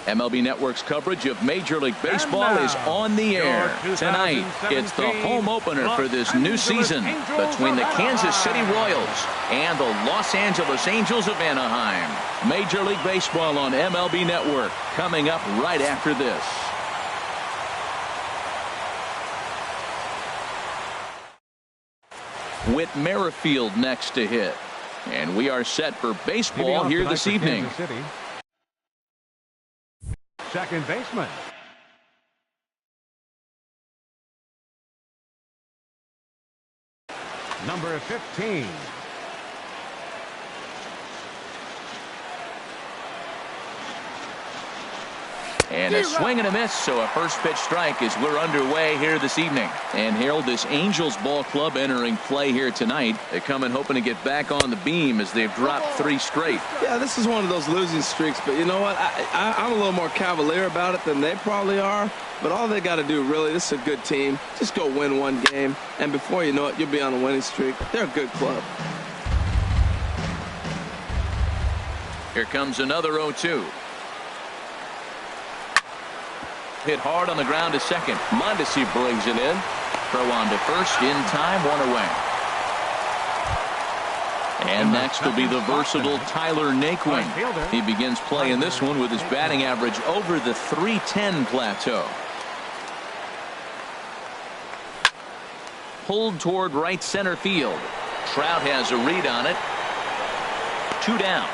MLB Network's coverage of Major League Baseball is on the air. Tonight, it's the home opener for this new season between the Kansas City Royals and the Los Angeles Angels of Anaheim. Major League Baseball on MLB Network coming up right after this. Whit Merrifield next to hit. And we are set for baseball here this evening. Second baseman. Number 15. And a swing and a miss, so a first pitch strike as we're underway here this evening. And Harold, this Angels ball club entering play here tonight. They come in hoping to get back on the beam as they've dropped 3 straight. Yeah, this is one of those losing streaks, but you know what? I'm a little more cavalier about it than they probably are. But all they got to do, really, this is a good team. Just go win one game, and before you know it, you'll be on a winning streak. They're a good club. Here comes another 0-2. Hit hard on the ground to second. Mondesi brings it in. Throw on to first in time, 1 away. And next will be the versatile Tyler Naquin. He begins play in this one with his batting average over the .310 plateau. Pulled toward right center field. Trout has a read on it. 2 down.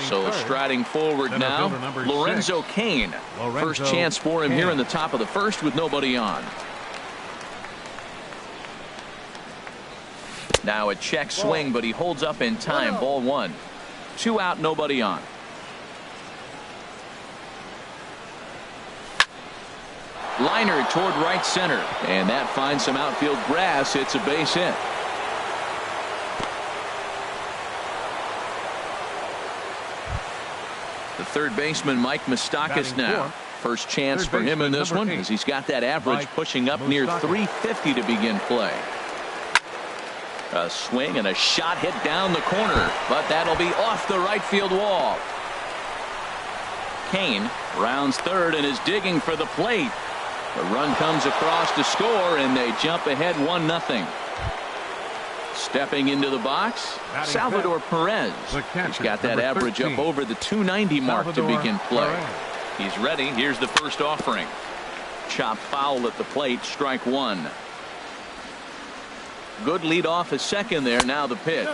So striding forward now, Lorenzo Cain. First chance for him here in the top of the first with nobody on. Now a check swing, but he holds up in time. Ball 1. 2 out, nobody on. Liner toward right center, and that finds some outfield grass. It's a base hit. The third baseman, Mike Moustakas, now. First chance for him in this one, as he's got that average pushing up near .350 to begin play. A swing and a shot hit down the corner, but that'll be off the right field wall. Cain rounds third and is digging for the plate. The run comes across to score, and they jump ahead 1-0. Stepping into the box, Salvador Perez. He's got that average up over the .290 mark to begin play. He's ready. Here's the first offering. Chop foul at the plate, strike 1. Good lead off a second there. Now the pitch.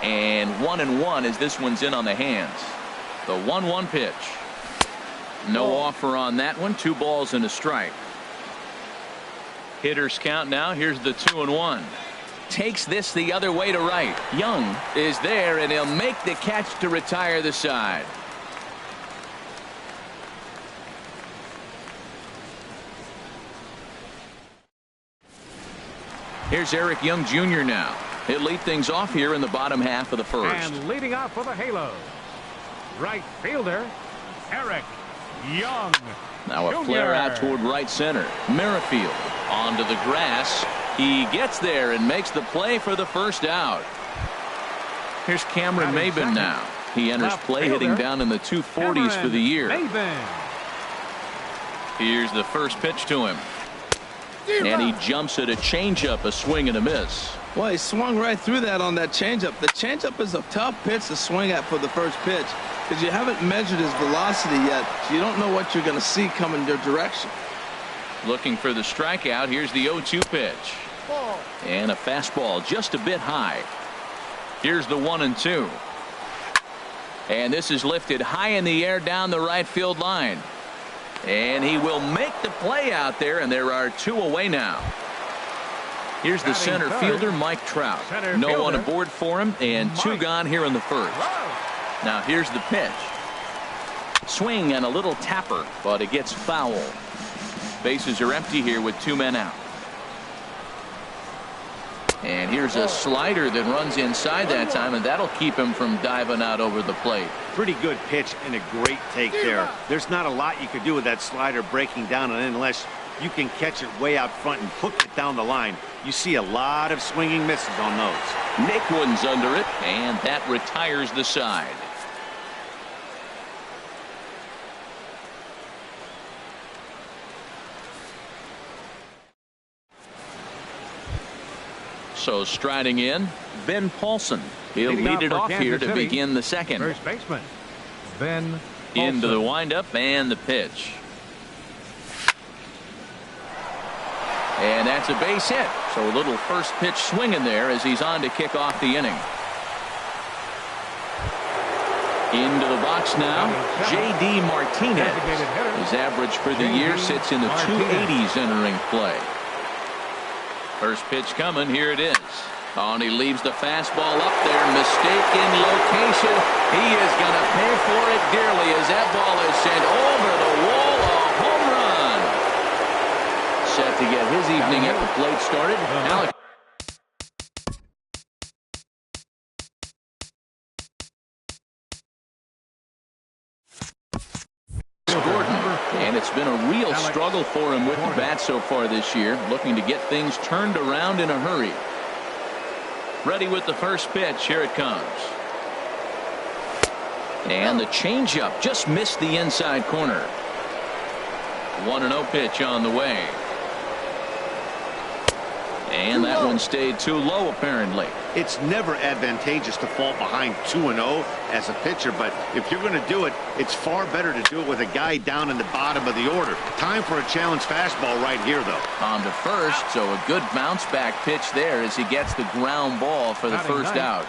And 1-1 as this one's in on the hands. The 1-1 pitch. No offer on that one. 2 balls and a strike. Hitters count now. Here's the 2-1. Takes this the other way to right. Young is there, and he'll make the catch to retire the side. Here's Eric Young Jr. now. He'll lead things off here in the bottom half of the first. And leading off for the Halos, right fielder Eric Young. Now a flare out toward right center. Merrifield onto the grass. He gets there and makes the play for the first out. Here's Cameron Maybin now. He enters play hitting down in the 240s for the year. Here's the first pitch to him. And he jumps at a changeup, a swing and a miss. Well, he swung right through that on that changeup. The changeup is a tough pitch to swing at for the first pitch because you haven't measured his velocity yet. So you don't know what you're going to see coming your direction. Looking for the strikeout. Here's the 0-2 pitch. And a fastball just a bit high. Here's the 1-2. And this is lifted high in the air down the right field line. And he will make the play out there, and there are 2 away now. Here's the center fielder, Mike Trout. No one aboard for him, and 2 gone here in the first. Now here's the pitch. Swing and a little tapper, but it gets foul. Bases are empty here with 2 men out. And here's a slider that runs inside that time, and that'll keep him from diving out over the plate. Pretty good pitch and a great take there. There's not a lot you could do with that slider breaking down, unless you can catch it way out front and hook it down the line. You see a lot of swinging misses on those. Nick Wooden's under it, and that retires the side. So striding in, Ben Paulson. He'll lead it off here to begin the second. First baseman, Ben Paulson. Into the windup and the pitch. And that's a base hit. So a little first pitch swing in there as he's on to kick off the inning. Into the box now, J.D. Martinez. His average for the year sits in the 280s entering play. First pitch coming. Here it is. Oh, and he leaves the fastball up there. Mistaken location. He is going to pay for it dearly as that ball is sent over the wall. A home run. Set to get his evening at the plate started. Alex. And it's been a real struggle for him with the bat so far this year, looking to get things turned around in a hurry. Ready with the first pitch. Here it comes. And the changeup just missed the inside corner. 1-0 pitch on the way. And that one stayed too low, apparently. It's never advantageous to fall behind 2-0 as a pitcher, but if you're going to do it, it's far better to do it with a guy down in the bottom of the order. Time for a challenge fastball right here, though. On to first, so a good bounce back pitch there as he gets the ground ball for the first out.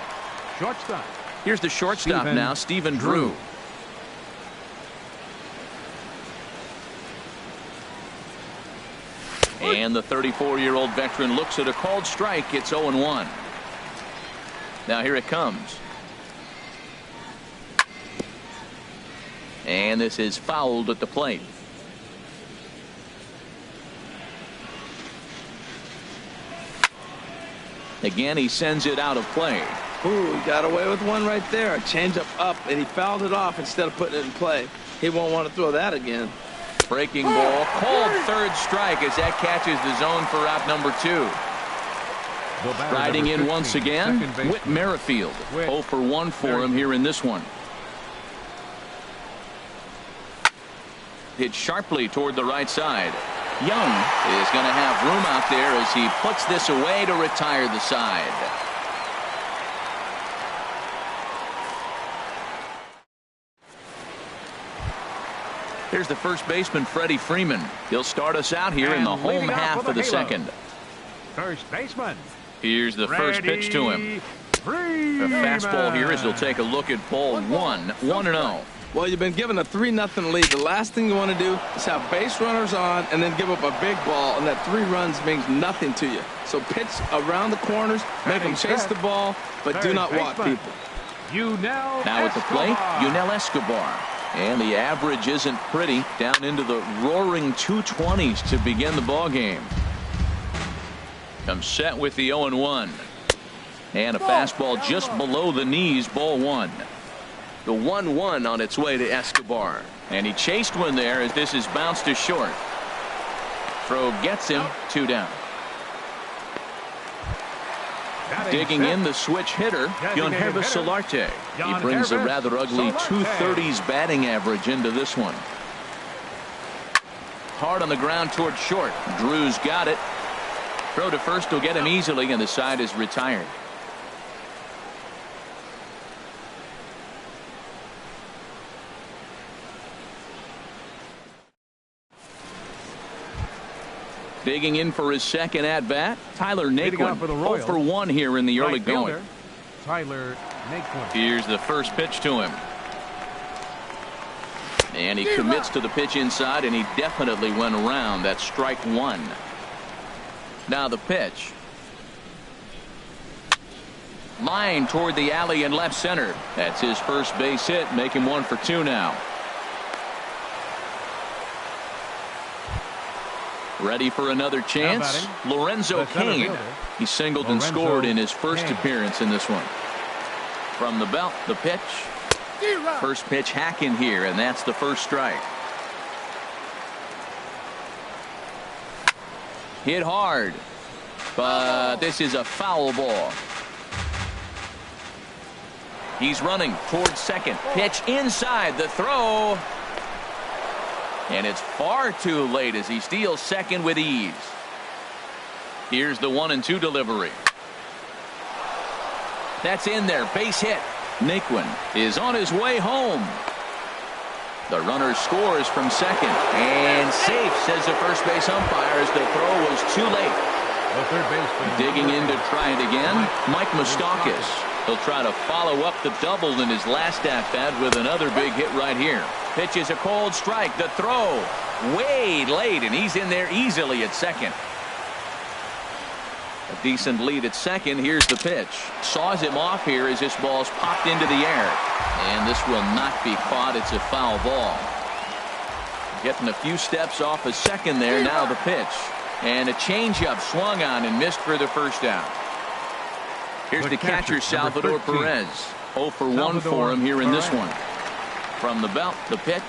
Shortstop. Here's the shortstop now, Stephen Drew. And the 34-year-old veteran looks at a called strike. It's 0-1. Now here it comes. And this is fouled at the plate. Again, he sends it out of play. Ooh, he got away with one right there. A changeup up, and he fouled it off instead of putting it in play. He won't want to throw that again. Breaking ball, called third strike as that catches the zone for out number 2. Riding in once again, Whit Merrifield. 0 for 1 for him here in this one. Hit sharply toward the right side. Young is going to have room out there as he puts this away to retire the side. Here's the first baseman, Freddie Freeman. He'll start us out here in the home half of the second. First baseman. Here's the first pitch to him. A fastball here as he'll take a look at ball 1. 1-0. Well, you've been given a 3-0 lead. The last thing you want to do is have base runners on and then give up a big ball, and that 3 runs means nothing to you. So pitch around the corners, make them chase the ball, but do not walk people. Now at the plate, Yunel Escobar. And the average isn't pretty, down into the roaring 220s to begin the ball game. Comes set with the 0-1. And a fastball just below the knees, ball 1. The 1-1 on its way to Escobar. And he chased one there as this is bounced to short. Throw gets him, 2 down. Digging in the switch hitter, Yangervis Solarte. He brings a rather ugly 230s batting average into this one. Hard on the ground toward short. Drew's got it. Throw to first will get him easily, and the side is retired. Digging in for his second at-bat, Tyler Naquin. 0 for 1 here in the early going. Tyler Naquin. Here's the first pitch to him. And he commits to the pitch inside, and he definitely went around. That's strike 1. Now the pitch. Line toward the alley in left center. That's his first base hit, making 1 for 2 now. Ready for another chance. Lorenzo Cain. He singled and scored in his first appearance in this one. From the belt, the pitch. First pitch hack in here, and that's the first strike. Hit hard. But this is a foul ball. He's running towards second. Pitch inside. The throw. And it's far too late as he steals second with ease. Here's the 1-2 delivery. That's in there. Base hit. Naquin is on his way home. The runner scores from second. And safe, says the first base umpire, as the throw was too late. The third baseman Digging in to try it again, Mike Moustakas. He'll try to follow up the double in his last at-bat with another big hit right here. Pitch is a cold strike. The throw way late, and he's in there easily at second. A decent lead at second. Here's the pitch. Saws him off here as this ball's popped into the air. And this will not be caught. It's a foul ball. Getting a few steps off a second there. Now the pitch. And a changeup swung on and missed for the first out. Here's the catcher, Salvador Perez. 0 for 1 for him here in this one. From the belt, the pitch.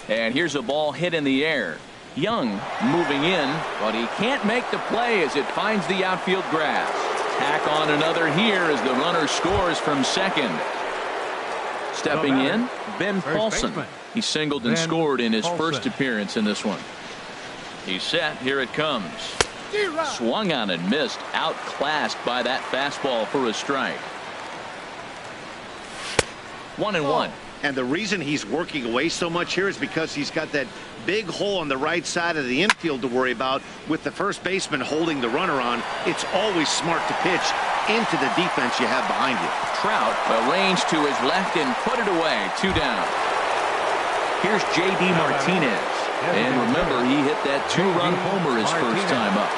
And here's a ball hit in the air. Young moving in, but he can't make the play as it finds the outfield grass. Tack on another here as the runner scores from second. Stepping in, Ben Paulson. He singled and scored in his first appearance in this one. He's set. Here it comes. Swung on and missed. Outclassed by that fastball for a strike. 1-1. And the reason he's working away so much here is because he's got that big hole on the right side of the infield to worry about with the first baseman holding the runner on. It's always smart to pitch into the defense you have behind you. Trout arranged to his left and put it away. 2 down. Here's J.D. Martinez. And remember, he hit that 2-run homer his first time up.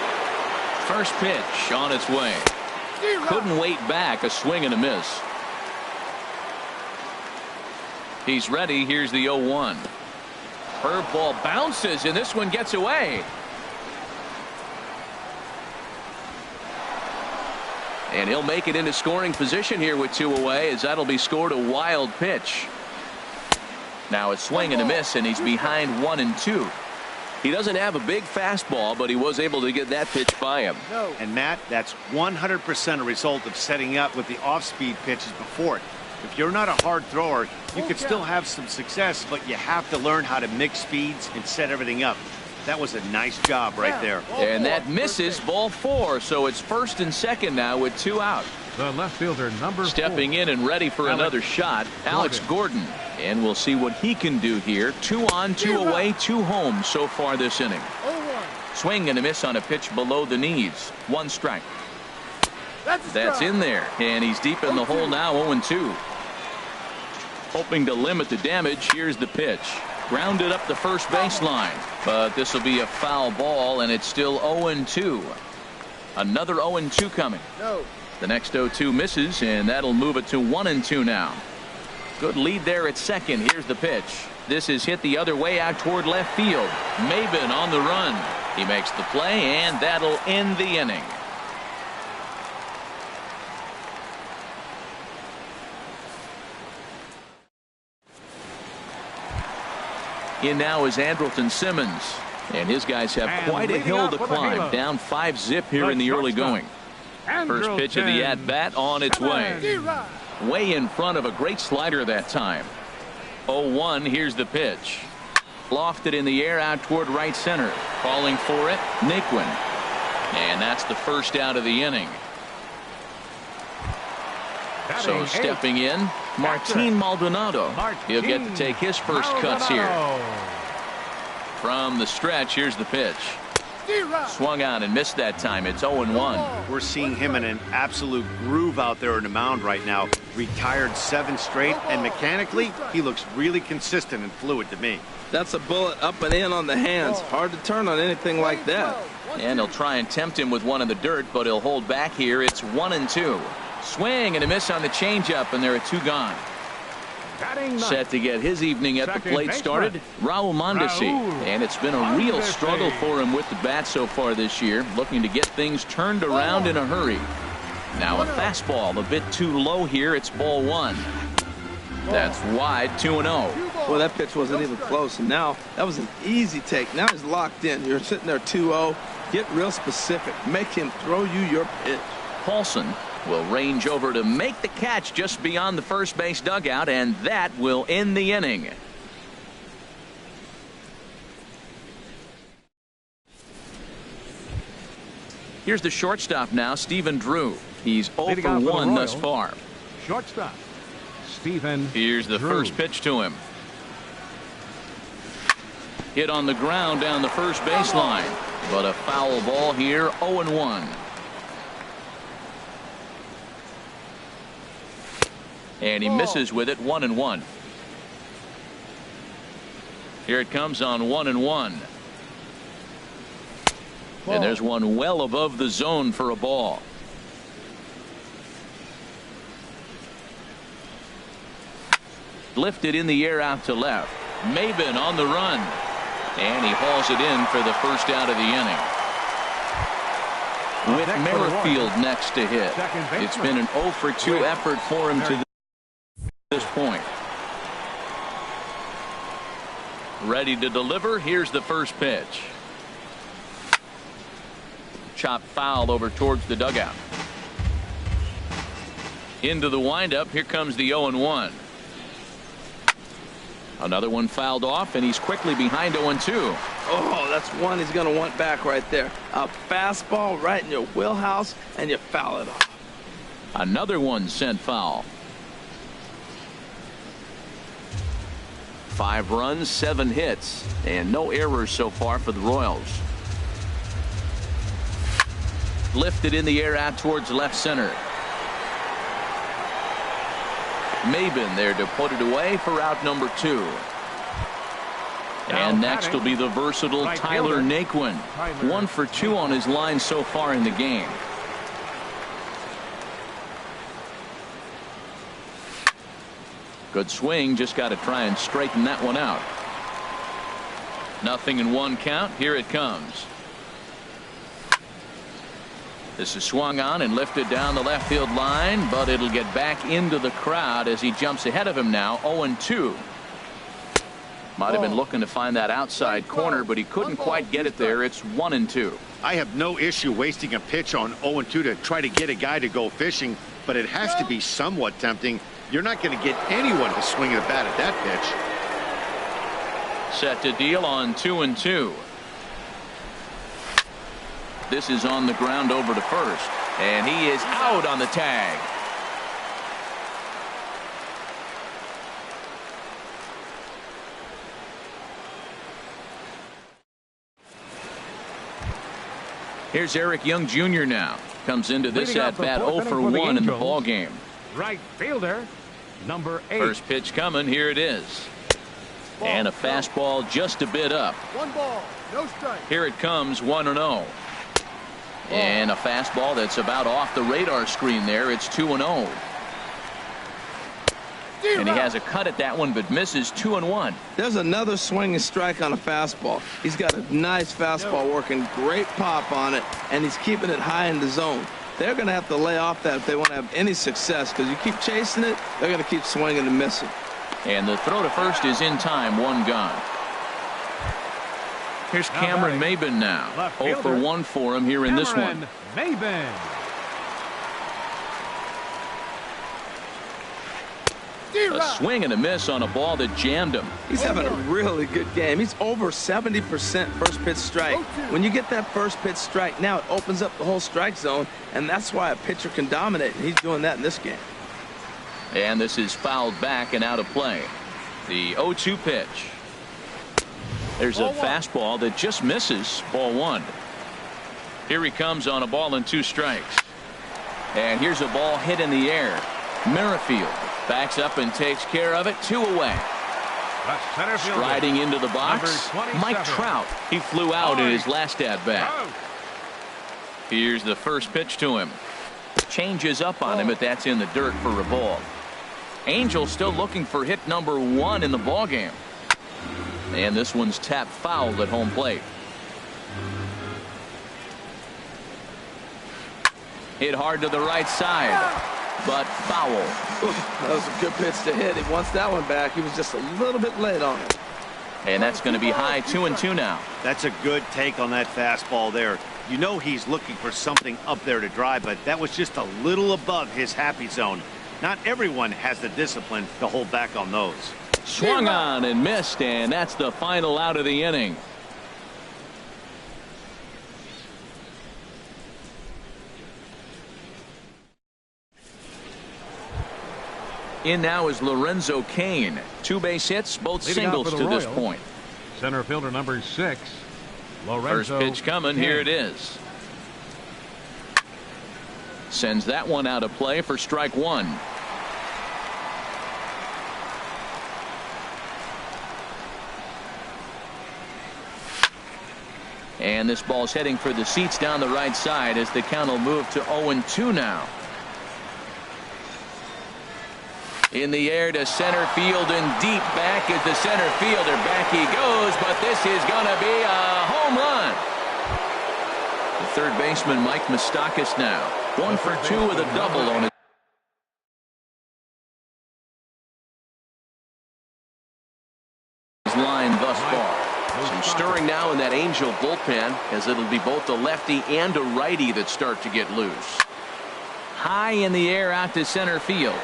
First pitch on its way. Couldn't wait back. A swing and a miss. He's ready. Here's the 0-1. Curveball bounces, and this one gets away. And he'll make it into scoring position here with 2 away, as that'll be scored a wild pitch. Now a swing and a miss, and he's behind 1-2. He doesn't have a big fastball, but he was able to get that pitch by him. And Matt, that's 100% a result of setting up with the off-speed pitches before it. If you're not a hard thrower, you could still have some success, but you have to learn how to mix speeds and set everything up. That was a nice job right there. And that misses, ball 4, so it's first and second now with 2 out. The left fielder, number 4. Stepping in and ready for another shot, Alex Gordon. And we'll see what he can do here. 2 on, 2 away, 2 home so far this inning. Swing and a miss on a pitch below the knees. 1 strike. That's in there, and he's deep in the hole now. 0-2. Hoping to limit the damage. Here's the pitch. Grounded up the first baseline, but this will be a foul ball, and it's still 0-2. Another 0-2 coming. The next 0-2 misses, and that'll move it to 1-2 now. Good lead there at second. Here's the pitch. This is hit the other way out toward left field. Maben on the run. He makes the play, and that'll end the inning. In now is Andrelton Simmons, and his guys have quite a hill to climb. Down 5-zip here in the early going. First pitch of the at-bat on its way. Way in front of a great slider that time. 0-1. Here's the pitch. Lofted in the air out toward right center. Calling for it, Naquin. And that's the first out of the inning. So stepping in, Martin Maldonado. He'll get to take his first cuts here. From the stretch, here's the pitch. Swung on and missed that time. It's 0-1. We're seeing him in an absolute groove out there in the mound right now. Retired 7 straight, and mechanically, he looks really consistent and fluid to me. That's a bullet up and in on the hands. Hard to turn on anything like that. And he'll try and tempt him with one in the dirt, but he'll hold back here. It's 1-2. Swing and a miss on the changeup, and there are 2 gone. Set to get his evening at the plate started, Raul Mondesi. And it's been a real struggle for him with the bat so far this year, looking to get things turned around in a hurry. Now a fastball a bit too low here. It's ball 1. That's wide. 2-0. Well, that pitch wasn't even close, and now that was an easy take. Now he's locked in. You're sitting there 2-0. Get real specific. Make him throw you your pitch. Paulson will range over to make the catch just beyond the first base dugout, and that will end the inning. Here's the shortstop now, Stephen Drew. He's 0 for 1 thus far. Shortstop, Stephen. Here's the first pitch to him. Hit on the ground down the first baseline, but a foul ball here, 0-1. And he misses with it, 1-1. Here it comes on 1-1. And there's one well above the zone for a ball. Lifted in the air out to left. Maben on the run. And he hauls it in for the first out of the inning. With Merrifield next to hit. It's been an 0 for 2 effort for him to this point. Ready to deliver. Here's the first pitch. Chop foul over towards the dugout. Into the windup. Here comes the 0-1. Another one fouled off, and he's quickly behind 0-2. Oh, that's one he's going to want back right there. A fastball right in your wheelhouse, and you foul it off. Another one sent foul. 5 runs, 7 hits, and no errors so far for the Royals. Lifted in the air out towards left center. Maben there to put it away for out number 2. And next will be the versatile Tyler Naquin. 1 for 2 on his line so far in the game. Good swing, just got to try and straighten that one out. 0-1 count. Here it comes. This is swung on and lifted down the left field line, but it'll get back into the crowd as he jumps ahead of him now. 0-2. Might have been looking to find that outside corner, but he couldn't quite get it there. It's 1-2. I have no issue wasting a pitch on 0-2 to try to get a guy to go fishing, but it has to be somewhat tempting. You're not going to get anyone to swing a bat at that pitch. Set to deal on 2-2. This is on the ground over to first, and he is out on the tag. Here's Eric Young Jr. now. Comes into this at bat 0 for 1 in the ball game. Right fielder, number 8. First pitch coming. Here it is. And a fastball just a bit up. 1 ball, no strike. Here it comes, 1-0. And a fastball that's about off the radar screen there. It's 2-0. And he has a cut at that one, but misses. 2-1. There's another swinging strike on a fastball. He's got a nice fastball working, great pop on it, and he's keeping it high in the zone. They're going to have to lay off that if they want to have any success, because you keep chasing it, they're going to keep swinging and missing. And the throw to first is in time. 1 gone. Here's Cameron Maben now. 0 for 1 for him here in this one. Maben. A swing and a miss on a ball that jammed him. He's having a really good game. He's over 70% first pitch strike. When you get that first pitch strike, now it opens up the whole strike zone, and that's why a pitcher can dominate, and he's doing that in this game. And this is fouled back and out of play. The 0-2 pitch. There's a fastball that just misses. Ball 1. Here he comes on a ball and 2 strikes. And here's a ball hit in the air. Merrifield backs up and takes care of it. 2 away. Striding into the box, Mike Trout. He flew out in his last at bat. Here's the first pitch to him. Changes up on him, but that's in the dirt for a ball. Angel still looking for hit number 1 in the ball game. And this one's tapped foul at home plate. Hit hard to the right side, but foul. That was a good pitch to hit. He wants that one back. He was just a little bit late on it. And that's going to be high 2-2 now. That's a good take on that fastball there. You know he's looking for something up there to drive, but that was just a little above his happy zone. Not everyone has the discipline to hold back on those. Swung on and missed, and that's the final out of the inning. In now is Lorenzo Cain. 2 base hits, both singles to this point. Center fielder number 6, Lorenzo. First pitch coming. Cain. Here it is. Sends that one out of play for strike 1. And this ball's heading for the seats down the right side as the count will move to 0-2 now. In the air to center field and deep back is the center fielder. Back he goes, but this is going to be a home run. The third baseman, Mike Moustakas, now 1 for 2 with a double on his line thus far. Some stirring now in that Angel bullpen, as it'll be both a lefty and a righty that start to get loose. High in the air out to center field.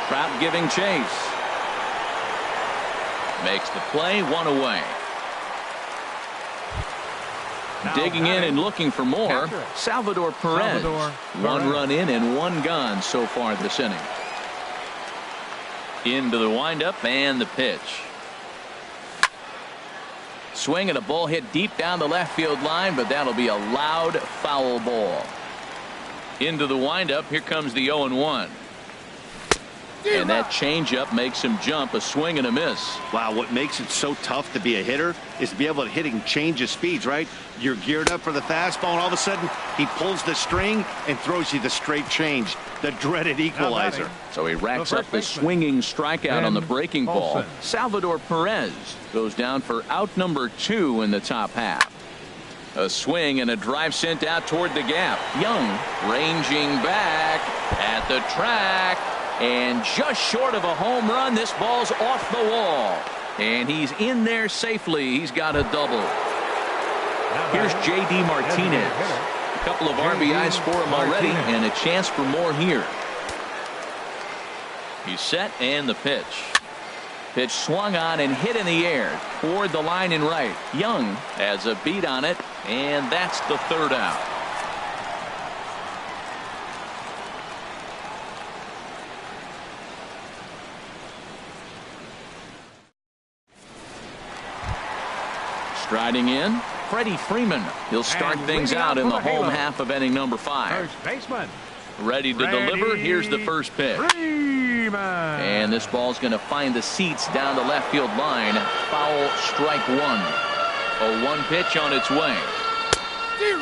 Trout giving chase. Makes the play, 1 away. Digging in and looking for more, Salvador Perez. 1 run in and 1 gone so far this inning. Into the windup and the pitch. Swing and a ball hit deep down the left field line, but that'll be a loud foul ball. Into the windup, here comes the 0-1. And that changeup makes him jump. A swing and a miss. Wow, what makes it so tough to be a hitter is to be able to hitting change of speeds, right? You're geared up for the fastball, and all of a sudden he pulls the string and throws you the straight change, the dreaded equalizer. So he racks up the swinging strikeout on the breaking ball. Salvador Perez goes down for out number 2 in the top half. A swing and a drive sent out toward the gap. Young ranging back at the track. And just short of a home run, this ball's off the wall. And he's in there safely. He's got a double. Here's J.D. Martinez. A couple of RBIs for him already, and a chance for more here. He's set, and the pitch. Pitch swung on and hit in the air toward the line and right. Young has a beat on it, and that's the third out. Striding in, Freddie Freeman. He'll start things out in the home half of inning number 5. First baseman. Ready to deliver. Here's the first pitch. Freeman. And this ball's going to find the seats down the left field line. Foul, strike 1. A 1 pitch on its way.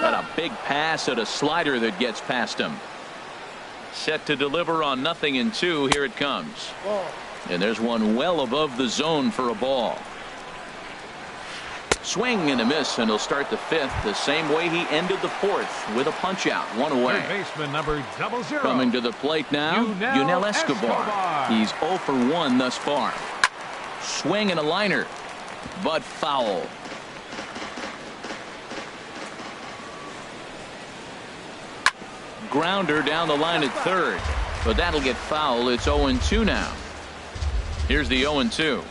Got a big pass at a slider that gets past him. Set to deliver on 0-2. Here it comes. And there's one well above the zone for a ball. Swing and a miss, and he'll start the 5th the same way he ended the 4th with a punch out. 1 away. Third baseman number 00. Coming to the plate now, Yunel Escobar. He's 0 for 1 thus far. Swing and a liner, but foul. Grounder down the line at third, but that'll get foul. It's 0-2 now. Here's the 0-2.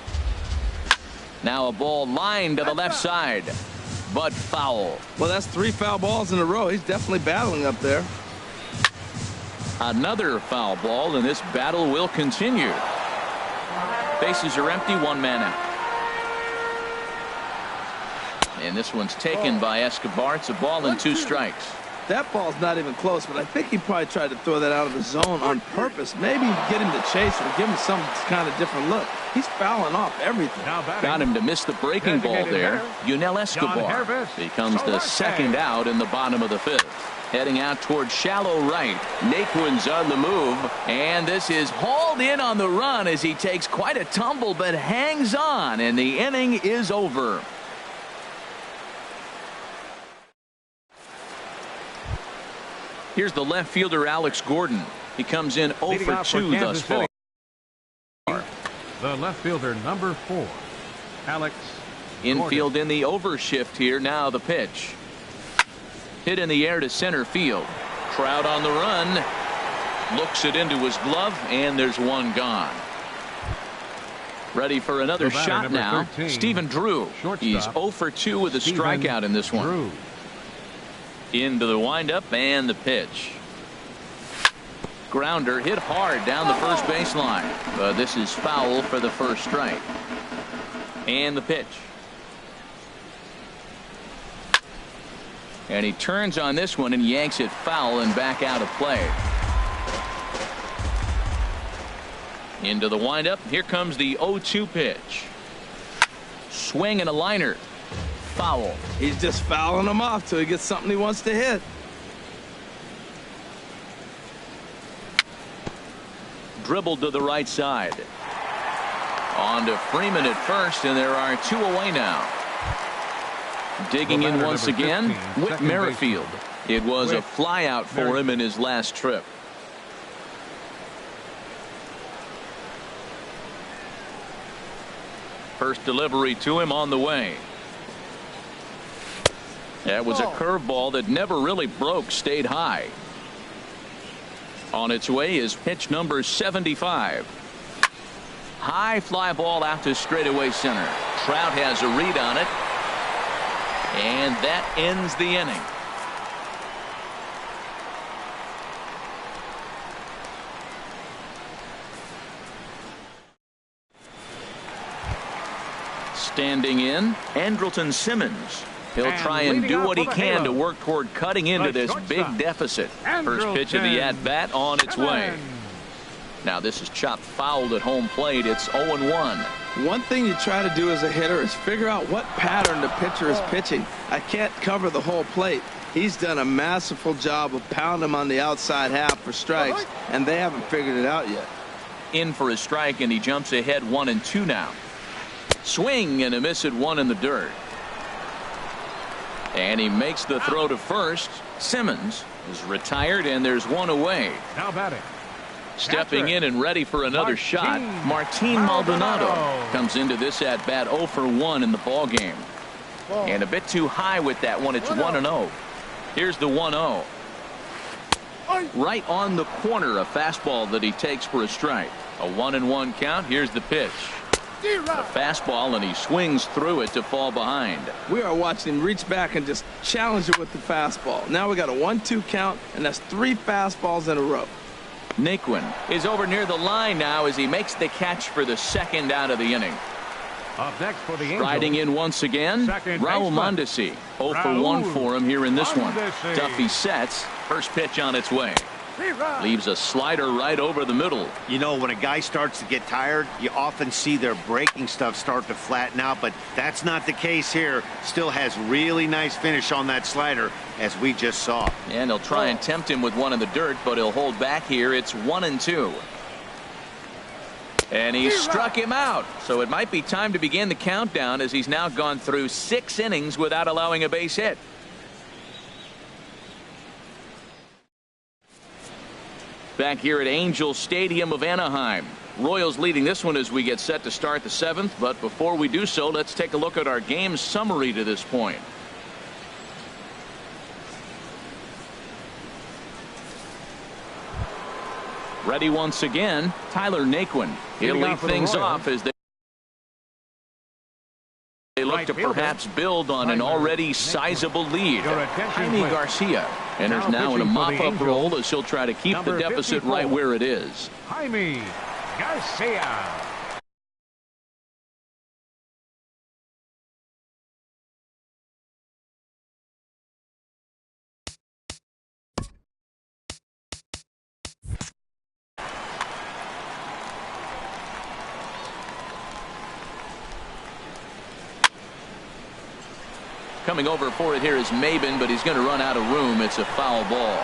Now a ball lined to the left side, but foul. Well, that's 3 foul balls in a row. He's definitely battling up there. Another foul ball, and this battle will continue. Bases are empty, 1 man out. And this one's taken by Escobar. It's a ball and 2 strikes. That ball's not even close, but I think he probably tried to throw that out of the zone on purpose. Maybe get him to chase or give him some kind of different look. He's fouling off everything. Got him to miss the breaking ball there. Yunel Escobar becomes the second out in the bottom of the 5th. Heading out toward shallow right. Naquin's on the move, and this is hauled in on the run as he takes quite a tumble but hangs on, and the inning is over. Here's the left fielder, Alex Gordon. He comes in 0 for 2 thus far. The left fielder, number 4, Alex. Infield in the overshift here. Now the pitch. Hit in the air to center field. Trout on the run. Looks it into his glove, and there's one gone. Ready for another shot now. 13, Stephen Drew. He's 0 for 2 with a strikeout in this one. Drew. Into the windup and the pitch. Grounder hit hard down the first baseline. But this is foul for the first strike. And the pitch. And he turns on this one and yanks it foul and back out of play. Into the windup. Here comes the 0-2 pitch. Swing and a liner. Foul. He's just fouling him off till he gets something he wants to hit. Dribbled to the right side. On to Freeman at first, and there are 2 away now. Digging in once again, Whit Merrifield. It was a flyout for him in his last trip. First delivery to him on the way. That was a curveball that never really broke, stayed high. On its way is pitch number 75. High fly ball out to straightaway center. Trout has a read on it. And that ends the inning. Standing in, Andrelton Simmons. He'll try and do what he can to work toward cutting into this big deficit. First pitch of the at-bat on its way. Now this is chopped fouled at home plate. It's 0-1. One thing you try to do as a hitter is figure out what pattern the pitcher is pitching. I can't cover the whole plate. He's done a masterful job of pounding him on the outside half for strikes, and they haven't figured it out yet. In for a strike, and he jumps ahead 1-2 now. Swing and a miss at 1 in the dirt. And he makes the throw to first. Simmons is retired, and there's 1 away. Now batting. Stepping in and ready for another shot, Martin Maldonado comes into this at bat 0 for 1 in the ball game. And a bit too high with that one. It's 1-0. Here's the 1-0. Right on the corner, a fastball that he takes for a strike. A 1-1 count. Here's the pitch. A fastball, and he swings through it to fall behind. We are watching him reach back and just challenge it with the fastball. Now we got a 1-2 count, and that's 3 fastballs in a row. Naquin is over near the line now as he makes the catch for the second out of the inning. Up next for the Angels. Riding in once again, Raul Mondesi. 0 for 1 for him here in this one. Duffy sets. First pitch on its way. Leaves a slider right over the middle. You know, when a guy starts to get tired, you often see their breaking stuff start to flatten out, but that's not the case here. Still has really nice finish on that slider, as we just saw. And he'll try and tempt him with 1 in the dirt, but he'll hold back here. It's 1-2. And he struck him out. So it might be time to begin the countdown, as he's now gone through 6 innings without allowing a base hit. Back here at Angel Stadium of Anaheim. Royals leading this one as we get set to start the 7th. But before we do so, let's take a look at our game summary to this point. Ready once again, Tyler Naquin. He'll lead things off as they look to perhaps build on an already sizable lead. Jaime Garcia enters now in a mop-up role as he'll try to keep the deficit right where it is. Jaime Garcia. Coming over for it here is Maben, but he's going to run out of room. It's a foul ball.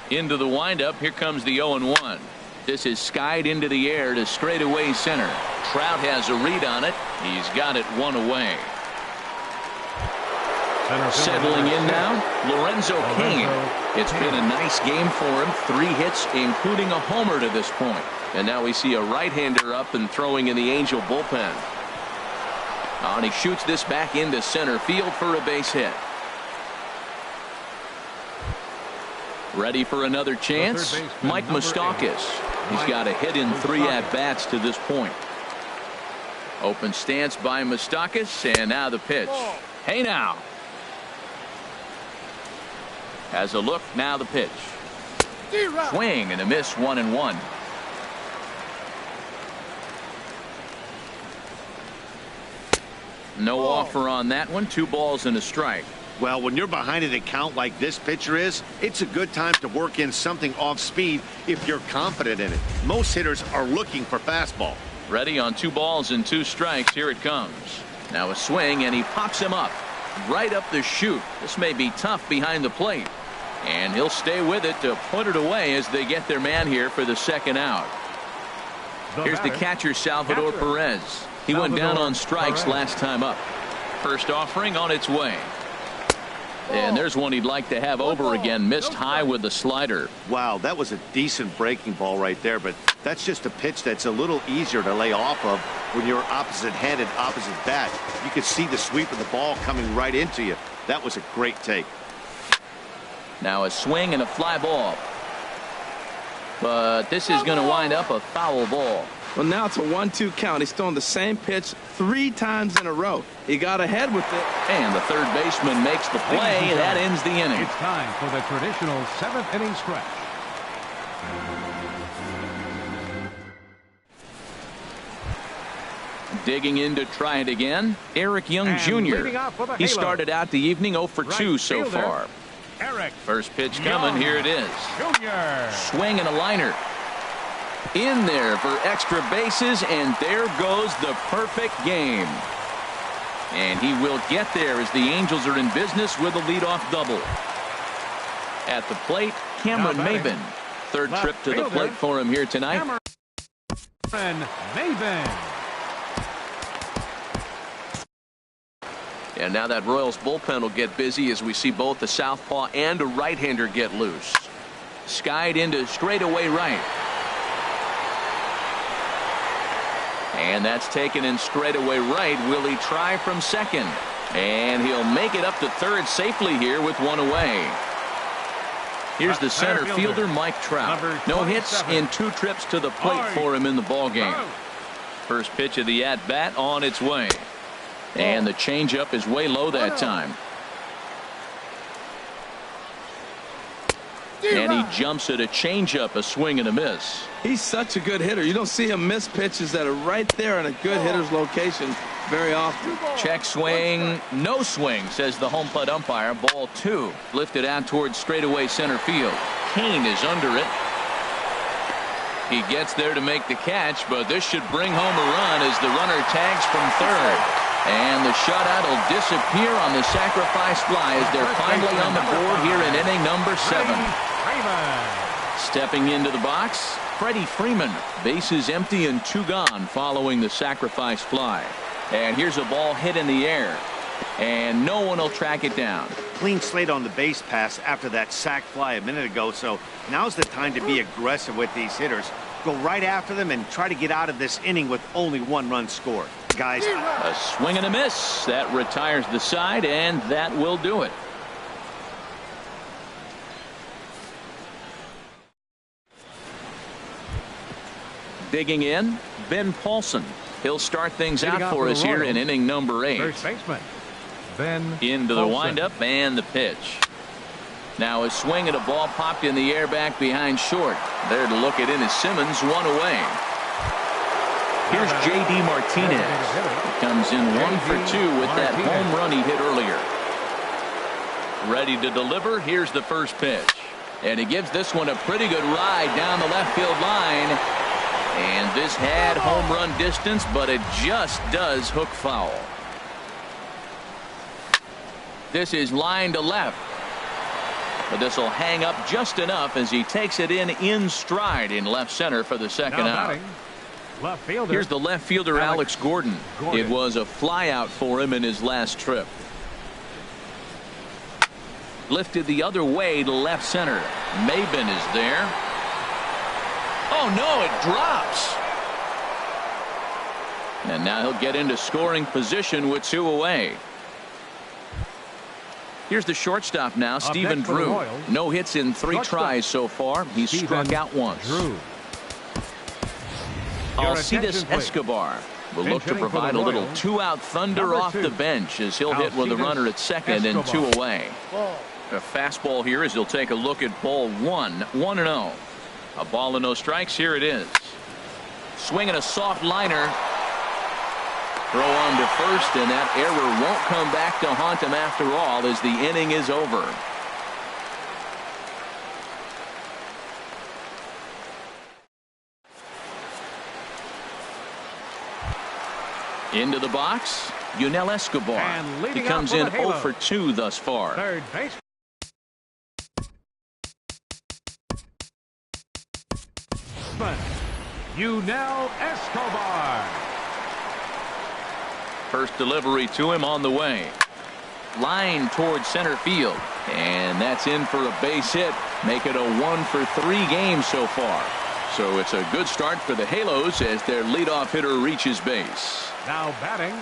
Into the windup. Here comes the 0-1. This is skied into the air to straightaway center. Trout has a read on it. He's got it 1 away. Settling in now, Lorenzo Cain. It's been a nice game for him. 3 hits, including a homer to this point. And now we see a right-hander up and throwing in the Angel bullpen. And he shoots this back into center field for a base hit. Ready for another chance? Mike Moustakas. He's got a hit in 3 at-bats to this point. Open stance by Moustakas, and now the pitch. Hey now. Has a look, now the pitch. Swing and a miss, 1-1. No offer on that one. 2 balls and a strike. Well, when you're behind an account like this pitcher is, it's a good time to work in something off speed if you're confident in it. Most hitters are looking for fastball. Ready on 2 balls and 2 strikes. Here it comes. Now a swing, and he pops him up right up the chute. This may be tough behind the plate, and he'll stay with it to put it away as they get their man here for the 2nd out. Here's the catcher, Salvador Perez. He went down on strikes last time up. First offering on its way. And there's one he'd like to have over again. Missed high with the slider. Wow, that was a decent breaking ball right there, but that's just a pitch that's a little easier to lay off of when you're opposite-handed, opposite bat. You could see the sweep of the ball coming right into you. That was a great take. Now a swing and a fly ball. But this is going to wind up a foul ball. Well, now it's a 1-2 count. He's thrown the same pitch 3 times in a row. He got ahead with it. And the third baseman makes the play, and that ends the inning. It's time for the traditional 7th inning stretch. Digging in to try it again, Eric Young Jr. He started out the evening 0 for 2 so far. First pitch coming. Here it is. Swing and a liner. In there for extra bases, and there goes the perfect game. And he will get there as the Angels are in business with a leadoff double. At the plate, Cameron Maybin. Third trip to the plate for him here tonight. Cameron Maybin. And now that Royals bullpen will get busy as we see both the southpaw and a right-hander get loose. Skied into straightaway right. And that's taken in straightaway right. Will he try from second? And he'll make it up to third safely here with 1 away. Here's the center fielder, Mike Trout. No hits in 2 trips to the plate for him in the ballgame. First pitch of the at-bat on its way. And the changeup is way low that time. And he jumps at a changeup, a swing and a miss. He's such a good hitter. You don't see him miss pitches that are right there in a good hitter's location very often. Check swing, no swing, says the home plate umpire. Ball 2, lifted out towards straightaway center field. Cain is under it. He gets there to make the catch, but this should bring home a run as the runner tags from third. And the shutout will disappear on the sacrifice fly as they're finally on the board here in inning number 7. Stepping into the box, Freddie Freeman. Bases empty and 2 gone following the sacrifice fly. And here's a ball hit in the air. And no one will track it down. Clean slate on the base pass after that sac fly a minute ago, so now's the time to be aggressive with these hitters. Go right after them and try to get out of this inning with only 1 run scored. Guys, a swing and a miss. That retires the side, and that will do it. Digging in, Ben Paulson. He'll start things out for us here in inning number 8. First baseman, Ben into the Paulson. windup and the pitch. Now a swing and a ball popped in the air back behind short. There to look it in is Simmons, 1 away. Here's J.D. Martinez. He comes in 1 for 2 with that home run he hit earlier. Ready to deliver. Here's the first pitch. And he gives this one a pretty good ride down the left field line. And this had home run distance, but it just does hook foul. This is line to left. But this will hang up just enough as he takes it in stride in left center for the second out. Left fielder. Here's the left fielder, Alex Gordon. It was a fly out for him in his last trip. Lifted the other way to left center. Maben is there. Oh, no, it drops. And now he'll get into scoring position with 2 away. Here's the shortstop now, Stephen Drew. No hits in 3 tries so far. He's struck out once. Alcides Escobar will look to provide a little 2-out thunder off the bench as he'll hit with a runner at second and 2 away. A fastball here as he'll take a look at ball 1, 1-0. A ball and no strikes. Here it is. Swinging a soft liner. Throw on to first, and that error won't come back to haunt him after all as the inning is over. Into the box, Yunel Escobar. He comes in 0 for 2 thus far. Third base. Yunel Escobar. First delivery to him on the way. Line towards center field. And that's in for a base hit. Make it a 1 for 3 games so far. So it's a good start for the Halos as their leadoff hitter reaches base. Now batting.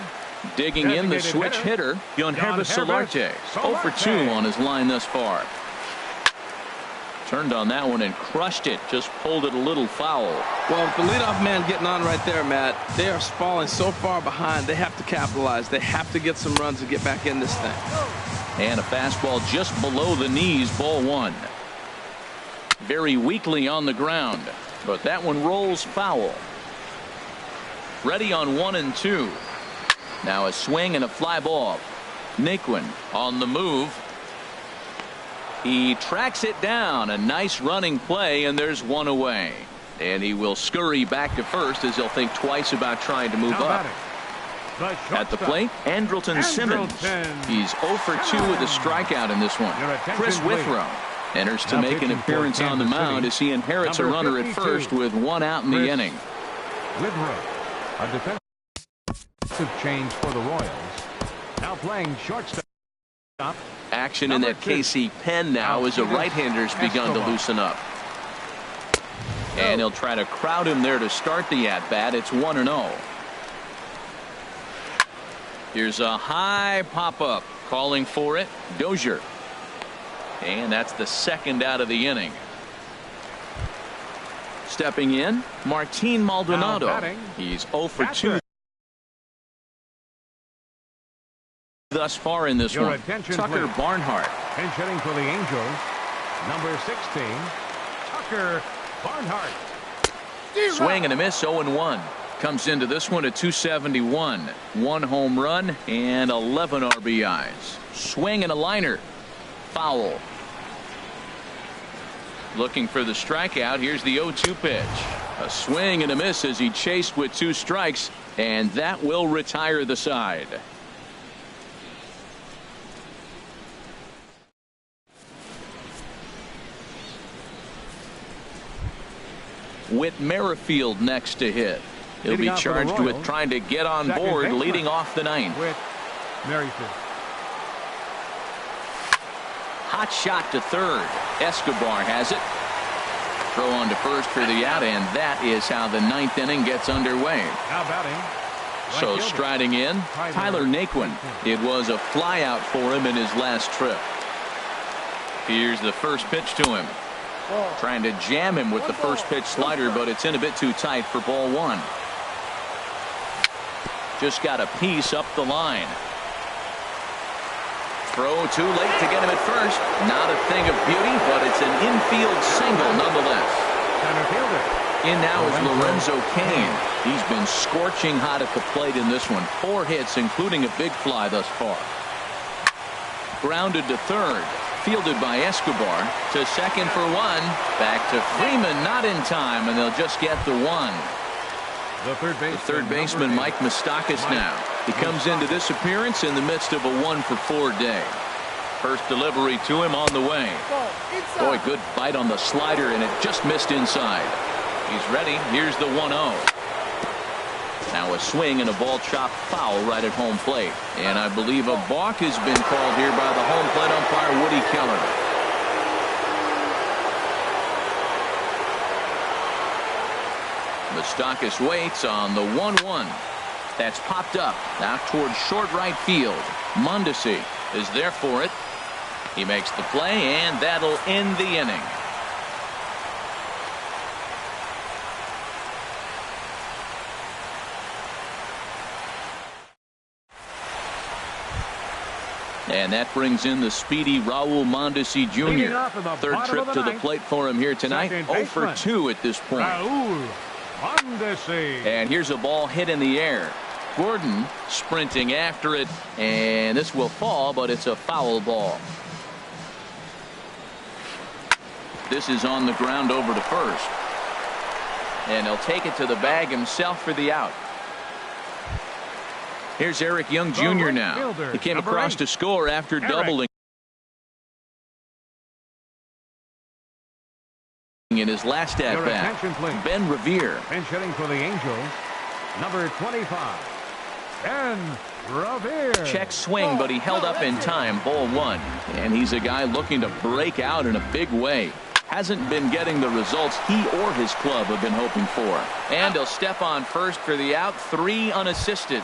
Digging in the switch hitter, Yonhervis Solarte. 0 for 2 on his line thus far. Turned on that one and crushed it. Just pulled it a little foul. Well, with the leadoff man getting on right there, Matt, they are falling so far behind. They have to capitalize. They have to get some runs to get back in this thing. And a fastball just below the knees, ball 1. Very weakly on the ground, but that one rolls foul. Ready on 1 and 2. Now a swing and a fly ball. Naquin on the move. He tracks it down. A nice running play, and there's 1 away. And he will scurry back to first as he'll think twice about trying to move up. At the plate, Andrelton Simmons. He's 0 for 2 with a strikeout in this one. Chris Withrow enters to make an appearance on the mound as he inherits a runner at first with 1 out in the inning. Withrow, a defensive change for the Royals. Now playing shortstop. Action in that KC pen now as the right-hander's begun to loosen up. And he'll try to crowd him there to start the at-bat. It's 1-0. Here's a high pop-up. Calling for it, Dozier. And that's the 2nd out of the inning. Stepping in, Martin Maldonado. He's 0 for 2 thus far in this one. Tucker Barnhart. Pinch hitting for the Angels. Number 16, Tucker Barnhart. Swing and a miss, 0-1. Comes into this one at 271. 1 home run and 11 RBIs. Swing and a liner. Foul. Looking for the strikeout. Here's the 0-2 pitch. A swing and a miss as he chased with 2 strikes, and that will retire the side. Whit Merrifield next to hit. He'll be charged with trying to get on board leading off the 9th. Whit Merrifield. Hot shot to third. Escobar has it. Throw on to first for the out, and that is how the 9th inning gets underway. Now batting. So striding in, Tyler Naquin. It was a fly out for him in his last trip. Here's the first pitch to him. Trying to jam him with the first pitch slider, but it's in a bit too tight for ball 1. Just got a piece up the line. Throw too late to get him at first. Not a thing of beauty, but it's an infield single nonetheless. In now is Lorenzo Cain. He's been scorching hot at the plate in this one. 4 hits, including a big fly thus far. Grounded to third. Fielded by Escobar. To second for 1. Back to Freeman, not in time, and they'll just get the 1. The third baseman, Mike Moustakas now. He comes into this appearance in the midst of a 1 for 4 day. First delivery to him on the way. Boy, good bite on the slider, and it just missed inside. He's ready. Here's the 1-0. Now a swing and a ball chopped foul right at home plate. And I believe a balk has been called here by the home plate umpire, Woody Keller. Moustakas waits on the 1-1. That's popped up out towards short right field. Mondesi is there for it. He makes the play, and that'll end the inning. And that brings in the speedy Raul Mondesi Jr. Third trip to the plate for him here tonight. 0 for 2 at this point. Raul Mondesi. And here's a ball hit in the air. Gordon sprinting after it, and this will fall, but it's a foul ball. This is on the ground over to first. And he'll take it to the bag himself for the out. Here's Eric Young Jr. now. He came across to score after doubling in his last at bat. Ben Revere. Pinch hitting for the Angels, number 25. Ben Revere. Check swing, but he held up in time. Ball 1. And he's a guy looking to break out in a big way. Hasn't been getting the results he or his club have been hoping for. And he'll step on first for the out. 3 unassisted.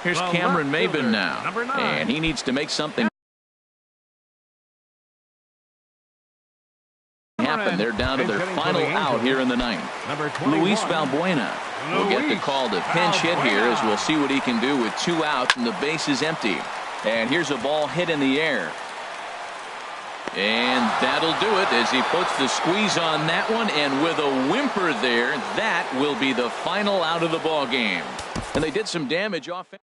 Here's Cameron Maben now. And he needs to make something happen. They're down to their final out here in the ninth. Luis Valbuena will get the call to pinch hit here, as we'll see what he can do with 2 outs and the base is empty. And here's a ball hit in the air. And that'll do it as he puts the squeeze on that one, and with a whimper there, that will be the final out of the ball game. And they did some damage offensively.